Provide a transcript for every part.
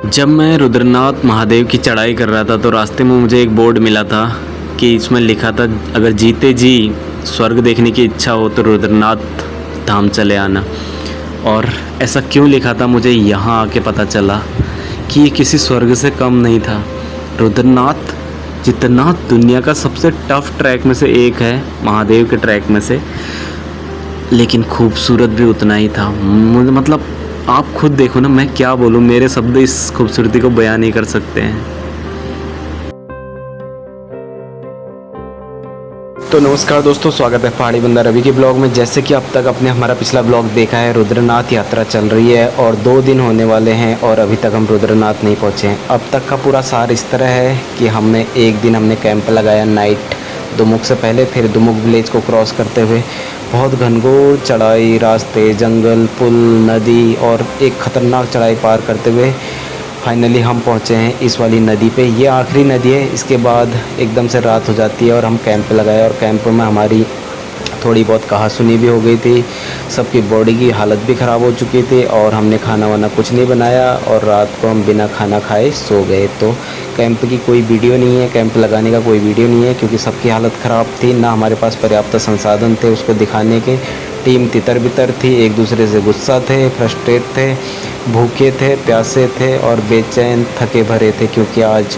जब मैं रुद्रनाथ महादेव की चढ़ाई कर रहा था तो रास्ते में मुझे एक बोर्ड मिला था कि इसमें लिखा था, अगर जीते जी स्वर्ग देखने की इच्छा हो तो रुद्रनाथ धाम चले आना। और ऐसा क्यों लिखा था मुझे यहाँ आके पता चला कि ये किसी स्वर्ग से कम नहीं था। रुद्रनाथ जितना दुनिया का सबसे टफ ट्रैक में से एक है, महादेव के ट्रैक में से, लेकिन खूबसूरत भी उतना ही था। मतलब आप खुद देखो ना, मैं क्या बोलूँ, मेरे शब्द इस खूबसूरती को बयान नहीं कर सकते हैं। तो नमस्कार दोस्तों, स्वागत है पहाड़ी बंदा रवि के ब्लॉग में। जैसे कि अब तक आपने हमारा पिछला ब्लॉग देखा है, रुद्रनाथ यात्रा चल रही है और 2 दिन होने वाले हैं और अभी तक हम रुद्रनाथ नहीं पहुँचे हैं। अब तक का पूरा सार इस तरह है कि एक दिन हमने कैंप लगाया नाइट दुमुक से पहले, फिर दुमुक विलेज को क्रॉस करते हुए बहुत घनघोर चढ़ाई, रास्ते, जंगल, पुल, नदी और एक ख़तरनाक चढ़ाई पार करते हुए फाइनली हम पहुँचे हैं इस वाली नदी पे। ये आखिरी नदी है। इसके बाद एकदम से रात हो जाती है और हम कैंप लगाए और कैंप में हमारी थोड़ी बहुत कहासुनी भी हो गई थी। सबकी बॉडी की हालत भी ख़राब हो चुकी थी और हमने खाना वाना कुछ नहीं बनाया और रात को हम बिना खाना खाए सो गए। तो कैंप की कोई वीडियो नहीं है, कैंप लगाने का कोई वीडियो नहीं है, क्योंकि सबकी हालत ख़राब थी, ना हमारे पास पर्याप्त संसाधन थे उसको दिखाने के। टीम तितर बितर थी, एक दूसरे से गुस्सा थे, फ्रस्ट्रेट थे, भूखे थे, प्यासे थे और बेचैन थके भरे थे, क्योंकि आज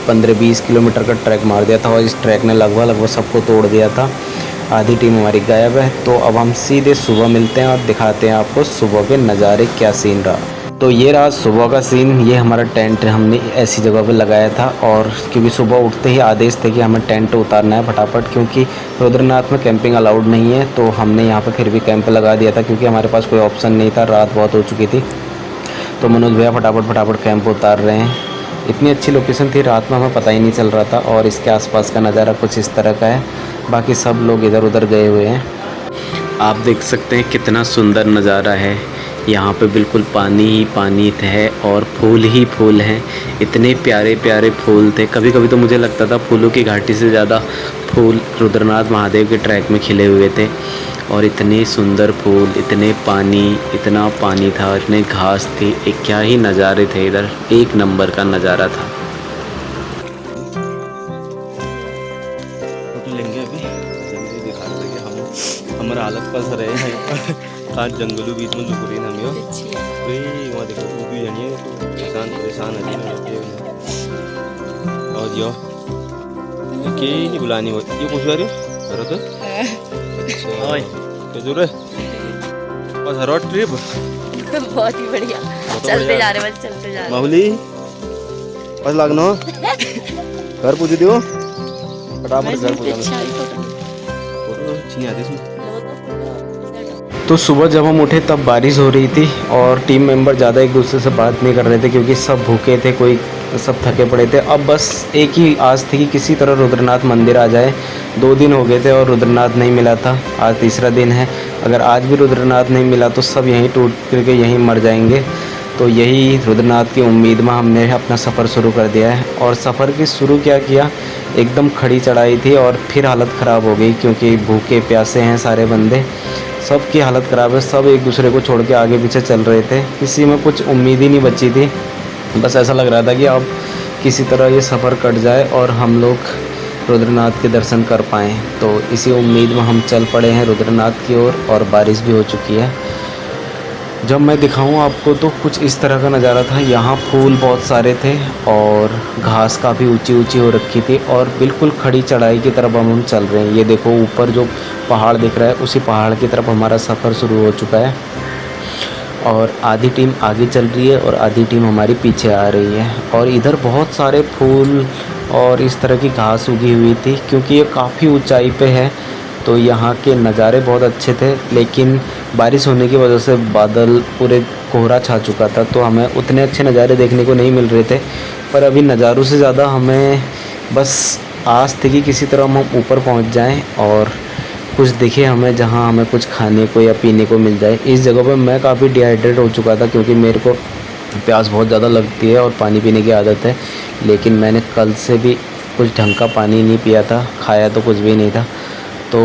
15-20 किलोमीटर का ट्रैक मार दिया था और इस ट्रैक ने लगभग सबको तोड़ दिया था। आधी टीम हमारी गायब है। तो अब हम सीधे सुबह मिलते हैं और दिखाते हैं आपको सुबह के नज़ारे क्या सीन रहा। तो ये रहा सुबह का सीन। ये हमारा टेंट हमने ऐसी जगह पे लगाया था और क्योंकि सुबह उठते ही आदेश थे कि हमें टेंट उतारना है फटाफट, क्योंकि रुद्रनाथ में कैंपिंग अलाउड नहीं है। तो हमने यहाँ पे फिर भी कैंप लगा दिया था क्योंकि हमारे पास कोई ऑप्शन नहीं था, रात बहुत हो चुकी थी। तो मनोज भैया फटाफट कैंप उतार रहे हैं। इतनी अच्छी लोकेशन थी, रात में हमें पता ही नहीं चल रहा था। और इसके आसपास का नज़ारा कुछ इस तरह का है, बाकी सब लोग इधर उधर गए हुए हैं। आप देख सकते हैं कितना सुंदर नज़ारा है। यहाँ पे बिल्कुल पानी ही पानी है और फूल ही फूल हैं। इतने प्यारे प्यारे फूल थे। कभी कभी तो मुझे लगता था फूलों की घाटी से ज़्यादा फूल रुद्रनाथ महादेव के ट्रैक में खिले हुए थे। और इतने सुंदर फूल, इतना पानी था, इतने घास थी, एक क्या ही नज़ारे थे इधर, एक नंबर का नज़ारा था। लेंगे अभी जल्दी दिखा रहे थे कि हम हमारा हालत पस रहे हैं आज जंगलों बीच में लुक रही हम यो वहाँ देखो भी जानिए परेशान है और यो के नहीं बुलानी हो ये कुछ रहे करो तो क्या जरूर बस रोड ट्रिप बहुत ही बढ़िया चलते जा रहे माहौली बस लगना घर पूछ दियो फटाफट घर पूछ तो सुबह जब हम उठे तब बारिश हो रही थी और टीम मेंबर ज़्यादा एक दूसरे से बात नहीं कर रहे थे क्योंकि सब भूखे थे, कोई सब थके पड़े थे। अब बस एक ही आस थी कि किसी तरह रुद्रनाथ मंदिर आ जाए। 2 दिन हो गए थे और रुद्रनाथ नहीं मिला था, आज तीसरा दिन है। अगर आज भी रुद्रनाथ नहीं मिला तो सब यहीं टूट करके यहीं मर जाएंगे। तो यही रुद्रनाथ की उम्मीद में हमने अपना सफ़र शुरू कर दिया है। और सफ़र की शुरू क्या किया, एकदम खड़ी चढ़ाई थी और फिर हालत ख़राब हो गई क्योंकि भूखे प्यासे हैं सारे बंदे, सबकी हालत ख़राब है। सब एक दूसरे को छोड़ के आगे पीछे चल रहे थे, किसी में कुछ उम्मीद ही नहीं बची थी। बस ऐसा लग रहा था कि अब किसी तरह ये सफ़र कट जाए और हम लोग रुद्रनाथ के दर्शन कर पाएँ। तो इसी उम्मीद में हम चल पड़े हैं रुद्रनाथ की ओर और बारिश भी हो चुकी है। जब मैं दिखाऊं आपको तो कुछ इस तरह का नज़ारा था। यहाँ फूल बहुत सारे थे और घास काफ़ी ऊंची ऊंची हो रखी थी और बिल्कुल खड़ी चढ़ाई की तरफ हम चल रहे हैं। ये देखो ऊपर जो पहाड़ दिख रहा है उसी पहाड़ की तरफ हमारा सफ़र शुरू हो चुका है और आधी टीम आगे चल रही है और आधी टीम हमारी पीछे आ रही है। और इधर बहुत सारे फूल और इस तरह की घास उगी हुई थी क्योंकि ये काफ़ी ऊंचाई पे है। तो यहाँ के नज़ारे बहुत अच्छे थे, लेकिन बारिश होने की वजह से बादल पूरे कोहरा छा चुका था तो हमें उतने अच्छे नज़ारे देखने को नहीं मिल रहे थे। पर अभी नज़ारों से ज़्यादा हमें बस आस थी कि किसी तरह हम ऊपर पहुँच जाएं और कुछ दिखे हमें, जहाँ हमें कुछ खाने को या पीने को मिल जाए। इस जगह पर मैं काफ़ी डिहाइड्रेट हो चुका था क्योंकि मेरे को प्यास बहुत ज़्यादा लगती है और पानी पीने की आदत है, लेकिन मैंने कल से भी कुछ ढंग का पानी नहीं पिया था, खाया तो कुछ भी नहीं था। तो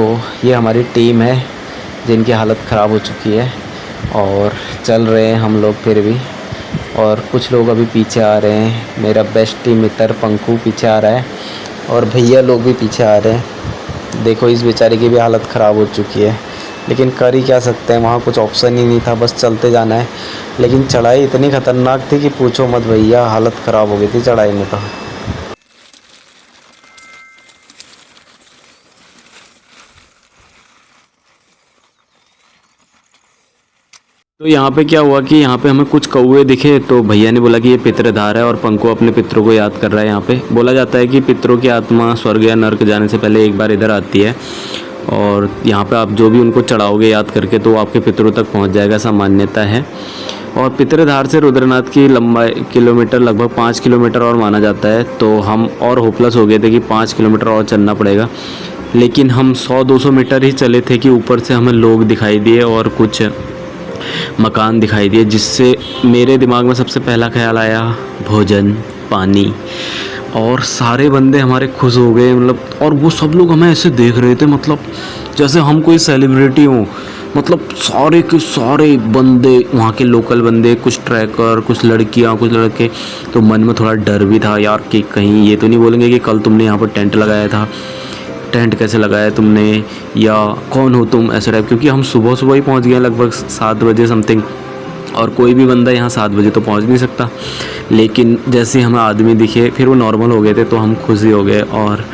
ये हमारी टीम है जिनकी हालत ख़राब हो चुकी है और चल रहे हैं हम लोग फिर भी। और कुछ लोग अभी पीछे आ रहे हैं। मेरा बेस्टी मित्र पंकु पीछे आ रहा है और भैया लोग भी पीछे आ रहे हैं। देखो इस बेचारे की भी हालत ख़राब हो चुकी है, लेकिन कर ही क्या सकते हैं, वहाँ कुछ ऑप्शन ही नहीं था, बस चलते जाना है। लेकिन चढ़ाई इतनी ख़तरनाक थी कि पूछो मत भैया, हालत ख़राब हो गई थी चढ़ाई में तो। तो यहाँ पे क्या हुआ कि यहाँ पे हमें कुछ कौवे दिखे, तो भैया ने बोला कि ये पितृधार है और पंकु अपने पितरों को याद कर रहा है। यहाँ पे बोला जाता है कि पितरों की आत्मा स्वर्ग या नर्क जाने से पहले एक बार इधर आती है, और यहाँ पे आप जो भी उनको चढ़ाओगे याद करके तो वो आपके पितरों तक पहुँच जाएगा, ऐसा मान्यता है। और पितृधार से रुद्रनाथ की लंबाई किलोमीटर लगभग 5 किलोमीटर और माना जाता है। तो हम और होपलेस हो गए थे कि 5 किलोमीटर और चलना पड़ेगा, लेकिन हम 100-200 मीटर ही चले थे कि ऊपर से हमें लोग दिखाई दिए और कुछ मकान दिखाई दिए, जिससे मेरे दिमाग में सबसे पहला ख्याल आया भोजन, पानी। और सारे बंदे हमारे खुश हो गए, मतलब, और वो सब लोग हमें ऐसे देख रहे थे मतलब जैसे हम कोई सेलिब्रिटी हों। मतलब सारे के सारे बंदे, वहाँ के लोकल बंदे, कुछ ट्रैकर, कुछ लड़कियाँ, कुछ लड़के। तो मन में थोड़ा डर भी था यार कि कहीं ये तो नहीं बोलेंगे कि कल तुमने यहाँ पर टेंट लगाया था, टेंट कैसे लगाया तुमने, या कौन हो तुम, ऐसे टाइप। क्योंकि हम सुबह सुबह ही पहुंच गए लगभग 7 बजे समथिंग, और कोई भी बंदा यहाँ 7 बजे तो पहुंच नहीं सकता। लेकिन जैसे हमें आदमी दिखे फिर वो नॉर्मल हो गए थे, तो हम खुशी हो गए। और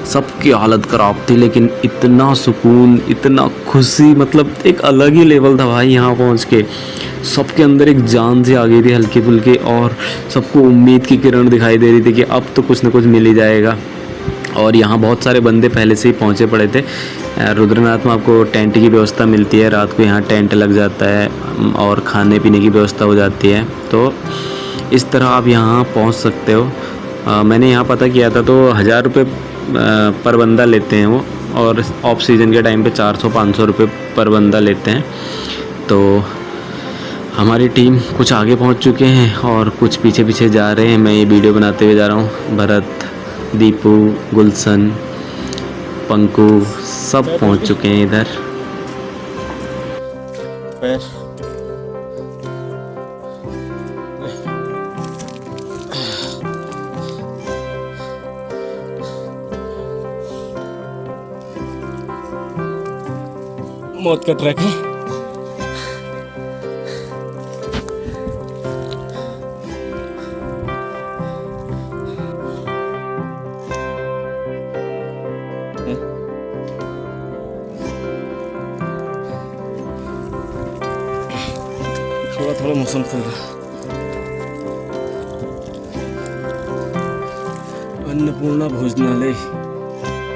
सबकी हालत ख़राब थी, लेकिन इतना सुकून, इतना खुशी, मतलब एक अलग ही लेवल था भाई। यहाँ पहुँच के सबके अंदर एक जान सी आ गई थी हल्की फुल्की, और सबको उम्मीद की किरण दिखाई दे रही थी कि अब तो कुछ ना कुछ मिल ही जाएगा। और यहाँ बहुत सारे बंदे पहले से ही पहुँचे पड़े थे। रुद्रनाथ में आपको टेंट की व्यवस्था मिलती है, रात को यहाँ टेंट लग जाता है और खाने पीने की व्यवस्था हो जाती है। तो इस तरह आप यहाँ पहुँच सकते हो। मैंने यहाँ पता किया था तो 1000 रुपये पर बंदा लेते हैं वो, और ऑफ सीज़न के टाइम पे 400-500 रुपये पर बंदा लेते हैं। तो हमारी टीम कुछ आगे पहुँच चुके हैं और कुछ पीछे पीछे जा रहे हैं। मैं ये वीडियो बनाते हुए जा रहा हूँ। भरत, दीपू, गुलशन, पंकु सब पहुंच चुके हैं इधर। मौत का ट्रैक है। थोड़ा थोड़ा मौसम खुल रहा। अन्नपूर्णा भोजनालय।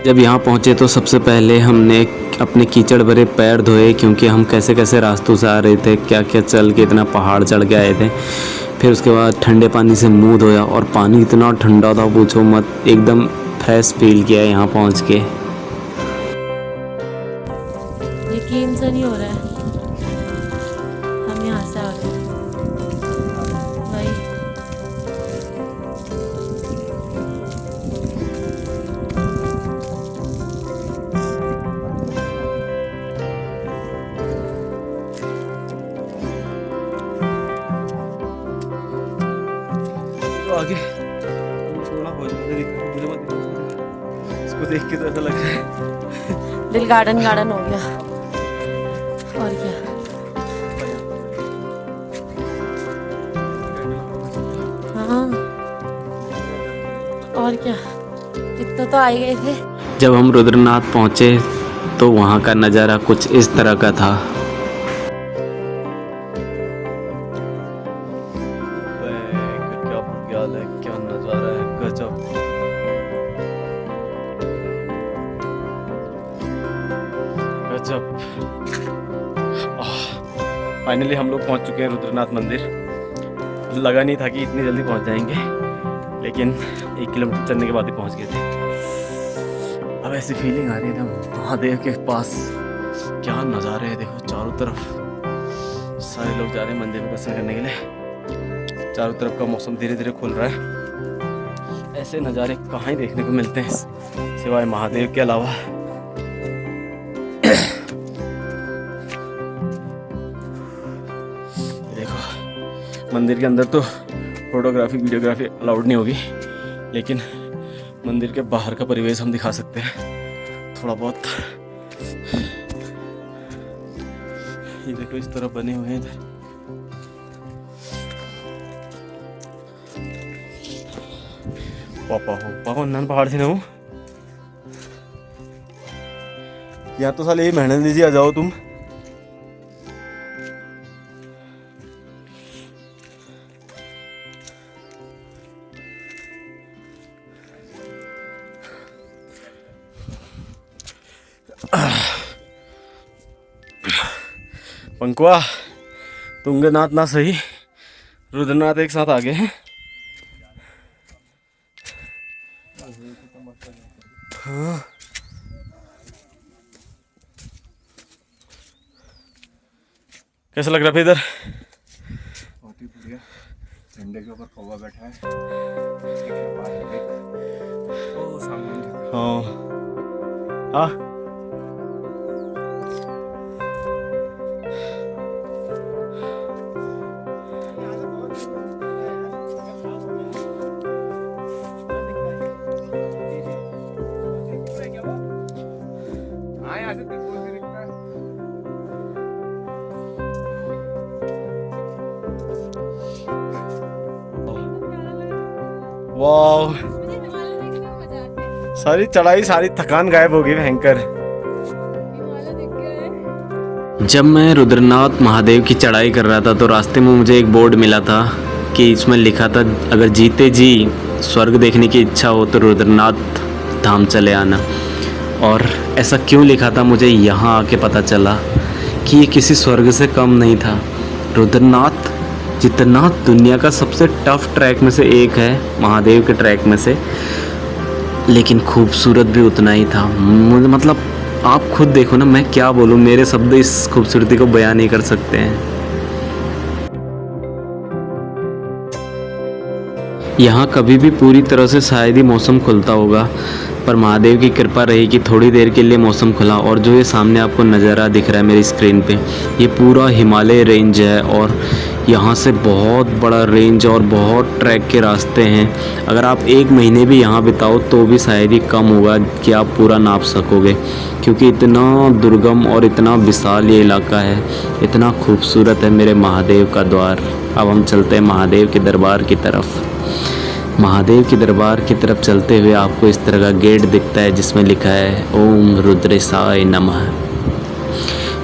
जब यहाँ पहुँचे तो सबसे पहले हमने अपने कीचड़ भरे पैर धोए, क्योंकि हम कैसे कैसे रास्तों से आ रहे थे, क्या क्या चल के इतना पहाड़ चढ़ के आए थे। फिर उसके बाद ठंडे पानी से मुंह धोया, और पानी इतना ठंडा था पूछो मत, एकदम फ्रेश फील किया यहाँ पहुँच के। यकीन से नहीं हो रहा है हम यहाँ से आ गए भाई। तो आगे थोड़ा भोजनालय दिख रहा है, मुझे मत दिखा। इसको देख के तो ऐसा लग रहा है दिल गार्डन गार्डन हो गया। और क्या, हाँ और क्या, इतना तो आ ही गए थे। जब हम रुद्रनाथ पहुँचे तो वहाँ का नज़ारा कुछ इस तरह का था। क्या नजारा है, गजब। गजब। फाइनली हम लोग पहुंच चुके हैं रुद्रनाथ मंदिर। लगा नहीं था कि इतनी जल्दी पहुंच जाएंगे, लेकिन 1 किलोमीटर चलने के बाद ही पहुंच गए थे। अब ऐसी फीलिंग आ रही है ना महादेव के पास। क्या नज़ारे हैं, देखो चारों तरफ सारे लोग जा रहे हैं मंदिर में दर्शन करने के लिए। चारों तरफ का मौसम धीरे धीरे खुल रहा है। ऐसे नज़ारे कहाँ ही देखने को मिलते हैं सिवाय महादेव के अलावा। देखो मंदिर के अंदर तो फोटोग्राफी वीडियोग्राफी अलाउड नहीं होगी, लेकिन मंदिर के बाहर का परिवेश हम दिखा सकते हैं थोड़ा बहुत। ये देखो इस तरफ बने हुए हैं इधर। पापा नन पहाड़ से ना हूँ यहाँ तो साले, यही मेहनत लीजिए, आ जाओ तुम। पंकुआ तुंगनाथ ना सही, रुद्रनाथ एक साथ आ गए हैं। हाँ कैसा लग रहा है इधर? बहुत ही बढ़िया। झंडे के ऊपर कौवा बैठा है। ओ सामने। हाँ हाँ वाह, सारी चढ़ाई सारी थकान गायब हो गई भयंकर। जब मैं रुद्रनाथ महादेव की चढ़ाई कर रहा था तो रास्ते में मुझे एक बोर्ड मिला था कि इसमें लिखा था अगर जीते जी स्वर्ग देखने की इच्छा हो तो रुद्रनाथ धाम चले आना। और ऐसा क्यों लिखा था मुझे यहाँ आके पता चला कि ये किसी स्वर्ग से कम नहीं था। रुद्रनाथ जितना दुनिया का सबसे टफ ट्रैक में से एक है, महादेव के ट्रैक में से, लेकिन खूबसूरत भी उतना ही था। मुझे मतलब आप खुद देखो ना, मैं क्या बोलूँ, मेरे शब्द इस खूबसूरती को बयान नहीं कर सकते हैं। यहाँ कभी भी पूरी तरह से शायद ही मौसम खुलता होगा, पर महादेव की कृपा रही कि थोड़ी देर के लिए मौसम खुला। और जो ये सामने आपको नज़ारा दिख रहा है मेरी स्क्रीन पे, ये पूरा हिमालय रेंज है और यहाँ से बहुत बड़ा रेंज और बहुत ट्रैक के रास्ते हैं। अगर आप एक महीने भी यहाँ बिताओ तो भी शायद ही कम होगा कि आप पूरा नाप सकोगे, क्योंकि इतना दुर्गम और इतना विशाल ये इलाका है, इतना खूबसूरत है मेरे महादेव का द्वार। अब हम चलते हैं महादेव के दरबार की तरफ। महादेव के दरबार की तरफ चलते हुए आपको इस तरह का गेट दिखता है जिसमें लिखा है ओम रुद्रेशाय नमः।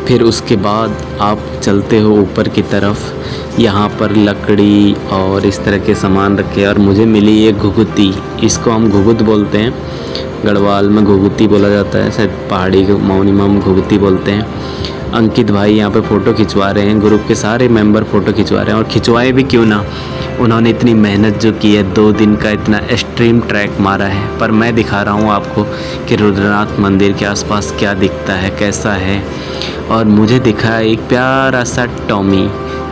फिर उसके बाद आप चलते हो ऊपर की तरफ, यहाँ पर लकड़ी और इस तरह के सामान रखे। और मुझे मिली ये घुघुती, इसको हम घुघुत बोलते हैं, गढ़वाल में घुघुती बोला जाता है, शायद पहाड़ी के मौनी में हम घुघुती बोलते हैं। अंकित भाई यहाँ पे फ़ोटो खिंचवा रहे हैं, ग्रुप के सारे मेंबर फ़ोटो खिंचवा रहे हैं। और खिंचवाए भी क्यों ना, उन्होंने इतनी मेहनत जो की है, 2 दिन का इतना एक्सट्रीम ट्रैक मारा है। पर मैं दिखा रहा हूँ आपको कि रुद्रनाथ मंदिर के आसपास क्या दिखता है, कैसा है। और मुझे दिखा है एक प्यारा सा टॉमी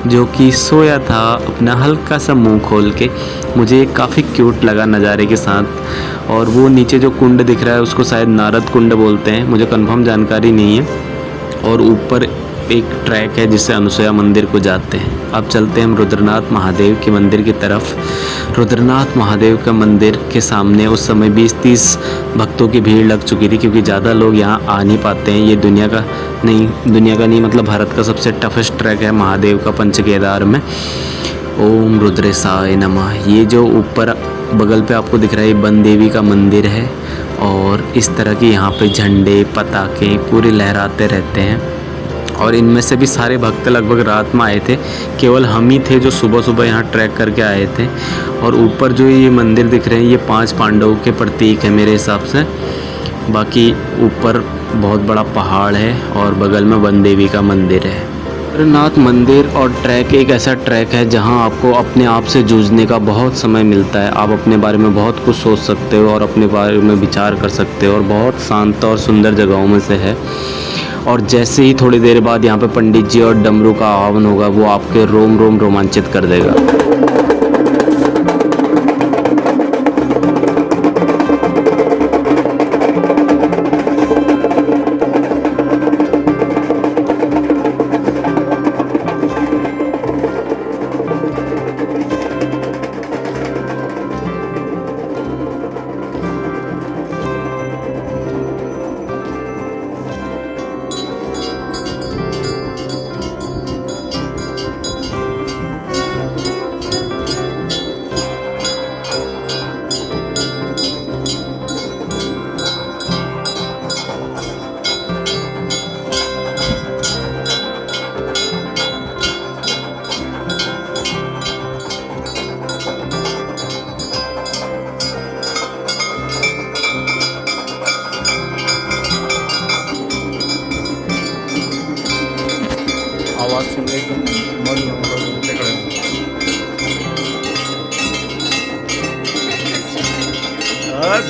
जो कि सोया था अपना हल्का सा मुंह खोल के। मुझे काफ़ी क्यूट लगा नज़ारे के साथ। और वो नीचे जो कुंड दिख रहा है उसको शायद नारद कुंड बोलते हैं, मुझे कंफर्म जानकारी नहीं है। और ऊपर एक ट्रैक है जिससे अनुसया मंदिर को जाते हैं। अब चलते हैं हम रुद्रनाथ महादेव के मंदिर की तरफ। रुद्रनाथ महादेव का मंदिर के सामने उस समय 20-30 भक्तों की भीड़ लग चुकी थी, क्योंकि ज़्यादा लोग यहाँ आ नहीं पाते हैं। ये दुनिया का नहीं मतलब भारत का सबसे टफेस्ट ट्रैक है महादेव का, पंचकेदार में। ओम रुद्रेशाय नमः। ये जो ऊपर बगल पे आपको दिख रहा है ये वन देवी का मंदिर है। और इस तरह के यहाँ पे झंडे पताके पूरे लहराते रहते हैं। और इनमें से भी सारे भक्त लगभग रात में आए थे, केवल हम ही थे जो सुबह सुबह यहाँ ट्रैक करके आए थे। और ऊपर जो ये मंदिर दिख रहे हैं ये 5 पांडवों के प्रतीक है मेरे हिसाब से। बाकी ऊपर बहुत बड़ा पहाड़ है और बगल में वन देवी का मंदिर है। रुद्रनाथ मंदिर और ट्रैक एक ऐसा ट्रैक है जहां आपको अपने आप से जूझने का बहुत समय मिलता है। आप अपने बारे में बहुत कुछ सोच सकते हो और अपने बारे में विचार कर सकते हो, और बहुत शांत और सुंदर जगहों में से है। और जैसे ही थोड़ी देर बाद यहाँ पे पंडित जी और डमरू का आह्वान होगा, वो आपके रोम रोम रोमांचित कर देगा।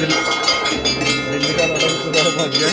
दिल्ली का वाला दोबारा भाग गया।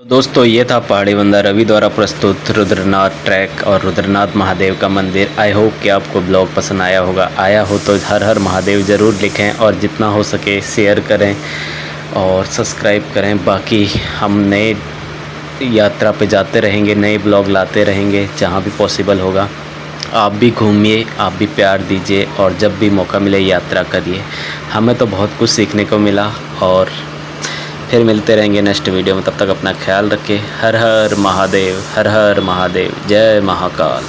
दोस्तों ये था पहाड़ी बंदा रवि द्वारा प्रस्तुत रुद्रनाथ ट्रैक और रुद्रनाथ महादेव का मंदिर। आई होप कि आपको ब्लॉग पसंद आया होगा। आया हो तो हर हर महादेव ज़रूर लिखें और जितना हो सके शेयर करें और सब्सक्राइब करें। बाकी हम नए यात्रा पे जाते रहेंगे, नए ब्लॉग लाते रहेंगे जहाँ भी पॉसिबल होगा। आप भी घूमिए, आप भी प्यार दीजिए और जब भी मौका मिले यात्रा करिए। हमें तो बहुत कुछ सीखने को मिला और फिर मिलते रहेंगे नेक्स्ट वीडियो में। तब तक अपना ख्याल रखें। हर हर महादेव, हर हर महादेव, जय महाकाल।